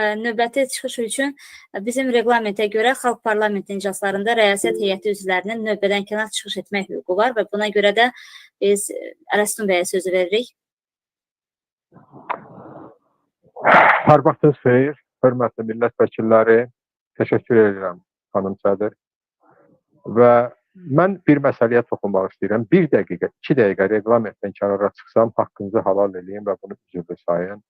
Növbəti çıxış üçün bizim reglamentə görə Xalq Parlamenti iclaslarında rəyasət heyəti üzvlərinin növbədən kənar çıxış etmək hüququ var və buna görə də biz Ələsdun bəyə sözü veririk. Hər vaxtınız xeyir, hörmətli millət vəkilləri, təşəkkür edirəm xanım sədr. Və mən bir məsələyə toxunmaq istəyirəm. 1 dəqiqə, 2 dəqiqə reglamentdən kənara çıxsam, haqqınızı halal edeyim və bunu üzrlü sayın.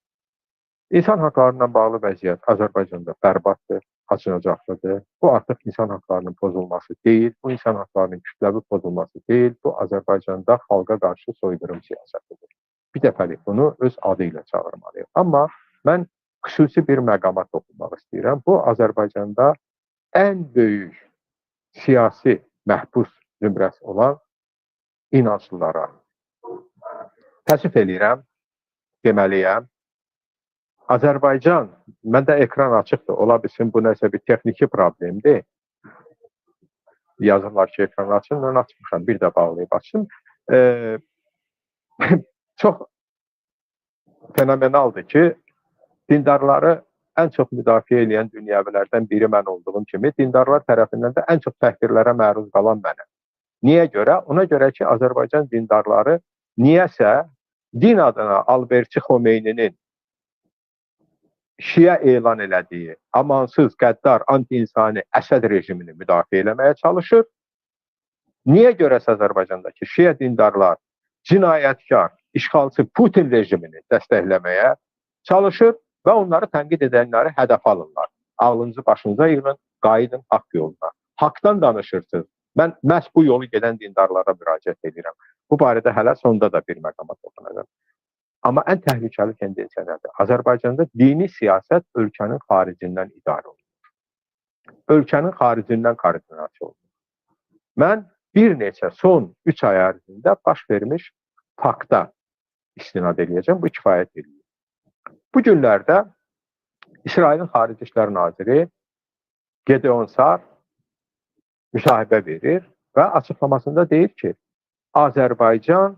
İnsan haqlarından bağlı vəziyyət Azərbaycanda bərbaddır, acınacaqlıdır. Bu artıq insan haqlarının pozulması deyil, bu insan haqlarının kütləvi pozulması deyil, bu Azərbaycanda xalqa qarşı soyqırım siyasətidir. Bir dəfəlik bunu öz adı ilə çağırmalıyıq. Amma mən xüsusi bir məqama toxunmaq istəyirəm. Bu Azərbaycanda ən böyük siyasi məhbus zümrəsi olan inanclılara. Təəssüf eləyirəm, deməliyəm. Azərbaycan, məndə ekran açıqdır, ola bilsin bu nəsə bir texniki problemdir. Yazırlar ki, ekran açın, mən açmışam, bir də bağlayıb açdım. Çox fenomenaldır ki, dindarları ən çox müdafiə edən dünyəvilərdən biri mən olduğum kimi, dindarlar tərəfindən də ən çox təhqirlərə məruz qalan mənəm. Niyə görə? Ona görə ki, Azərbaycan dindarları niyəsə din adına Alberti Xomeyninin Şiə elan elədiyi amansız, qəddar, anti-insani Əsəd rejimini müdafiə eləməyə çalışır. Niyə görəsə Azərbaycandakı Şiə dindarlar cinayətkar, işğalçı Putin rejimini dəstəkləməyə çalışır və onları tənqid edənləri hədəf alırlar. Ağlınızı başınıza yığın, qayıdın haqq yoluna. Haqdan danışırsınız. Mən məhz bu yolu gedən dindarlara müraciət edirəm. Bu barədə hələ sonda da bir məqama toxunacağam. Amma ən təhlükəli tendensiya nədir? Azərbaycanda dini siyasət ölkənin xaricindən idarə olunur. Ölkənin xaricindən koordinasiya olunur. Mən bir neçə son 3 ay ərzində baş vermiş fakta istinad edəcəm. Bu kifayət edir. Bu günlərdə İsrailin Xarici İşlər Naziri Gideon Sar müsahibə verir və açıqlamasında deyir ki, Azərbaycan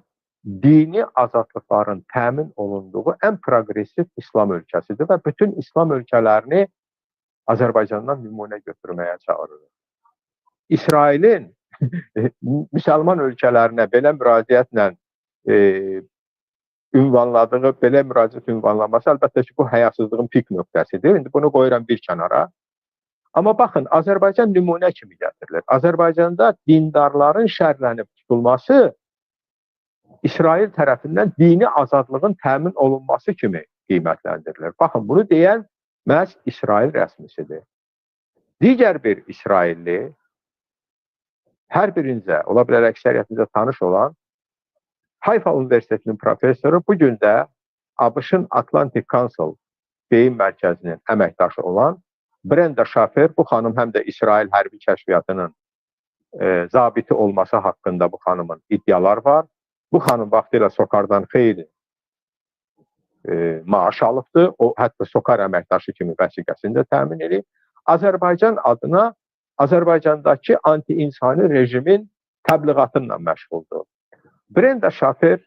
dini azadlıqların təmin olunduğu ən progressiv İslam ölkəsidir və bütün İslam ölkələrini Azərbaycandan nümunə götürməyə çağırır. İsrailin müsəlman ölkələrinə belə müraciətlə ünvanladığı, belə müraciət ünvanlanması əlbəttə ki, bu həyasızlığın pik nöqtəsidir. İndi bunu qoyuram bir kənara. Amma baxın, Azərbaycan nümunə kimi gətirilir. Azərbaycanda dindarların şərlənib tutulması İsrail tərəfindən dini azadlığın təmin olunması kimi qiymətləndirilir. Baxın, bunu deyən məhz İsrail rəsmisidir. Digər bir İsrailli, hər birinizə, ola bilər əksəriyyətinizə tanış olan Hayfa Universitetinin professoru, bugün də ABŞ-ın Atlantic Council beyin mərkəzinin əməkdaşı olan Brenda Schaffer, bu xanım həm də İsrail hərbi kəşfiyyatının zabiti olması haqqında bu xanımın iddialar var. Bu xanım vaxtilə SOCAR-dan xeyli maaş alıbdır. O, hətta SOCAR əməkdaşı kimi vəsiqəsini də təmin edir. Azərbaycan adına Azərbaycandakı anti-insani rejimin təbliğatınla məşğuldur. Brenda Schaffer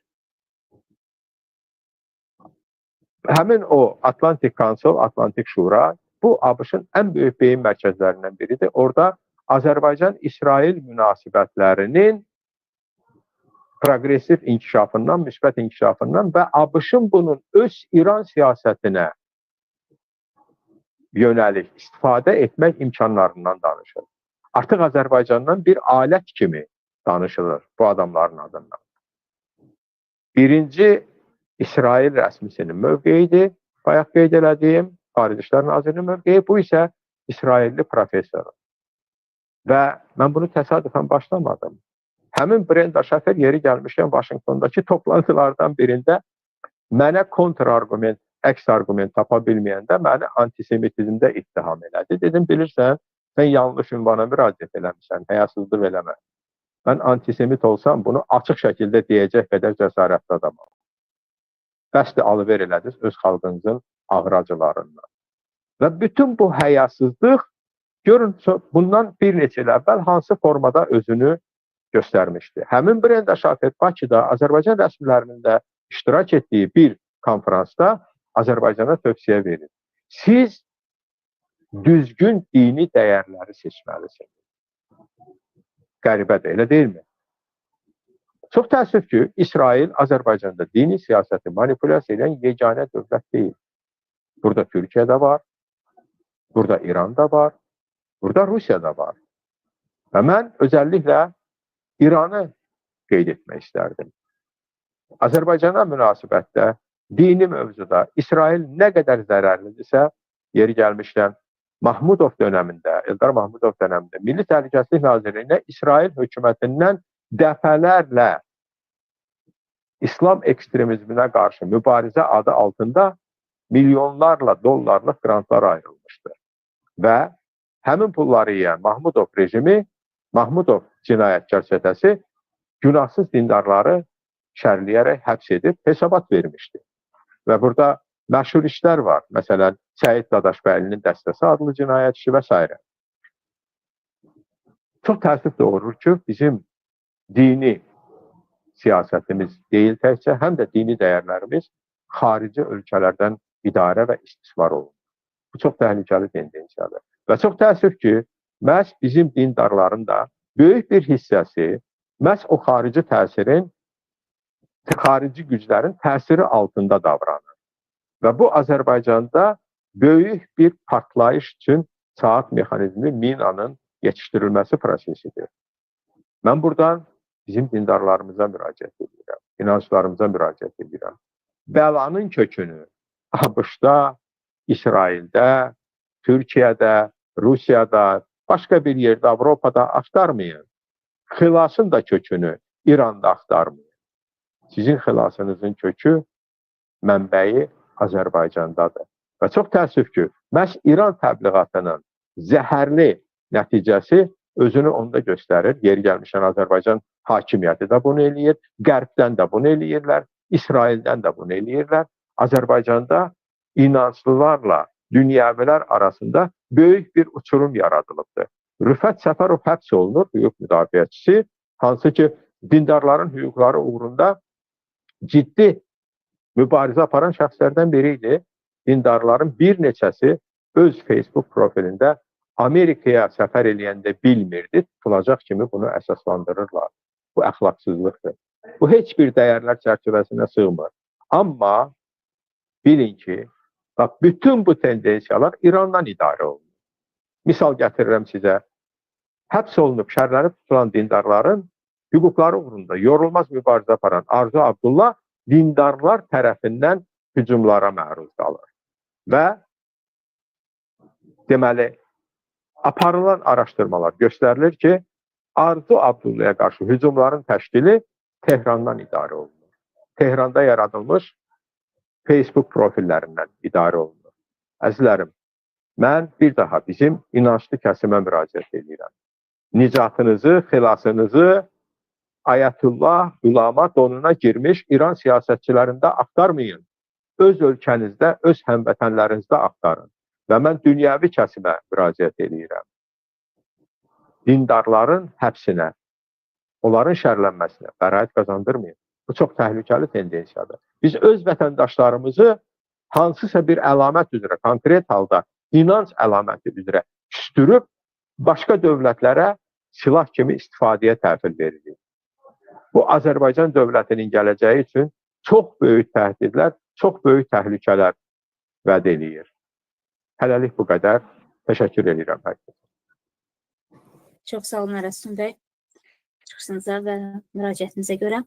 həmin o Atlantic Council, Atlantik Şura, bu ABŞ-ın ən böyük beyin mərkəzlərindən biridir. Orada Azərbaycan-İsrail münasibətlərinin progressiv inkişafından, müsbət inkişafından və ABŞ-ın bunun öz İran siyasətinə yönəlik istifadə etmək imkanlarından danışır. Artıq Azərbaycandan bir alət kimi danışılır bu adamların adından. Birinci İsrail rəsmisinin mövqeyidir, bayaq qeyd elədiyim Xarici İşlər Nazirinin mövqeyi, bu isə İsrailli professoru. Və mən bunu təsadüfən başlamadım. Həmin Brenda Schaffer yeri gəlmişkən Vaşinqtondakı toplantılardan birində mənə kontrargument, əks argument tapa bilməyəndə məni antisemitizmdə ittiham elədi. Dedim, bilirsən, sən yanlış ünvana müraciət eləmişsən, həyasızlıq eləmə. Mən antisemit olsam, bunu açıq şəkildə deyəcək qədər cəsarətli adamam. Bəsdir, alıver elədiniz öz xalqınızın ağır acılarından. Və bütün bu həyasızlıq, görün, bundan bir neçə il əvvəl hansı formada özünü göstərmişdi. Həmin Brenda Schaffer Bakıda Azərbaycan rəsmilərinin də iştirak etdiyi bir konferansda Azərbaycana tövsiyə verir. Siz düzgün dini dəyərləri seçməlisin. Qəribədir, elə deyilmi? Çox təəssüf ki, İsrail Azərbaycanda dini siyasəti manipulyasiya edən yeganə dövlət deyil. Burada Türkiyə də var, burada İran da var, burada Rusiya da var. Və mən özəlliklə İranı qeyd etmək istərdim. Azərbaycana münasibətdə dini mövzuda İsrail nə qədər zərərlidirsə, yeri gəlmişdən Mahmudov dönəmində, Eldar Mahmudov dönəmində Milli Təhlükəsizlik Nazirliyinə İsrail hökumətindən dəfələrlə İslam ekstremizminə qarşı mübarizə adı altında milyonlarla dollarlıq grantlar ayrılmışdı. Və həmin pulları yiyən Mahmudov rejimi, Mahmudov cinayətkar çetəsi günahsız dindarları şərləyərək həbs edib hesabat vermişdi. Və burada məşhur işlər var. Məsələn, Səid Dadaşbəylinin dəstəsi adlı cinayət işi və s. Çox təəssüf doğurur ki, bizim dini siyasətimiz deyil təkcə, həm də dini dəyərlərimiz xarici ölkələrdən idarə və istismar olunur. Bu çox təhlükəli tendensiyadır. Və çox təəssüf ki, məhz bizim dindarların da böyük bir hissəsi məhz o xarici təsirin, xarici güclərin təsiri altında davranır. Və bu Azərbaycanda böyük bir partlayış üçün saat mexanizmi minanın yetişdirilməsi prosesidir. Mən buradan bizim dindarlarımıza müraciət edirəm, inanclarımıza müraciət edirəm. Bəlanın kökünü ABŞ-da, İsraildə, Türkiyədə, Rusiyada, başqa bir yerdə, Avropada axtarmayın. Xilasın da kökünü İranda axtarmayın. Sizin xilasınızın kökü, mənbəyi Azərbaycandadır. Və çox təəssüf ki, məhz İran təbliğatının zəhərli nəticəsi özünü onda göstərir. Yeri gəlmişən Azərbaycan hakimiyyəti də bunu eləyir, Qərbdən də bunu eləyirlər, İsraildən də bunu eləyirlər. Azərbaycanda inanclılarla dünyavilər arasında böyük bir uçurum yaradılıbdır. Rüfət Səfərov həbs olunur, hüquq müdafiəçisi, hansı ki, dindarların hüquqları uğrunda ciddi mübarizə aparan şəxslərdən biri idi. Dindarların bir neçəsi öz Facebook profilində Amerikaya səfər eləyəndə bilmirdi, tutulacaq kimi bunu əsaslandırırlar. Bu əxlaqsızlıqdır. Bu heç bir dəyərlər çərçivəsinə sığmır. Amma bilin ki, bütün bu tendensiyalar İrandan idarə olunur. Misal gətirirəm sizə, həbs olunub, şərlənib tutulan dindarların hüquqları uğrunda yorulmaz mübarizə aparan Arzu Abdullah dindarlar tərəfindən hücumlara məruz qalır. Və deməli, aparılan araşdırmalar göstərilir ki, Arzu Abdullah'a qarşı hücumların təşkili Tehrandan idarə olunur. Tehranda yaradılmış Facebook profillərindən idarə olunur. Əzizlərim, mən bir daha bizim inanclı kəsimə müraciət edirəm. Nicatınızı, xilasınızı Ayətullah, Ulama donuna girmiş İran siyasətçilərində axtarmayın. Öz ölkənizdə, öz həmvətənlərinizdə axtarın. Və mən dünyəvi kəsimə müraciət edirəm. Dindarların həbsinə, onların şərlənməsinə bəraət qazandırmayın. Bu çox təhlükəli tendensiyadır. Biz öz vətəndaşlarımızı hansısa bir əlamət üzrə, konkret halda inanc əlaməti üzrə küstürüb, başqa dövlətlərə silah kimi istifadəyə təhvil veririk. Bu, Azərbaycan dövlətinin gələcəyi üçün çox böyük təhdidlər, çox böyük təhlükələr vəd eləyir. Hələlik bu qədər. Təşəkkür edirəm hər kəsə. Çox sağ olun Ərəstun bəy, çıxışınıza və müraciətinizə görə.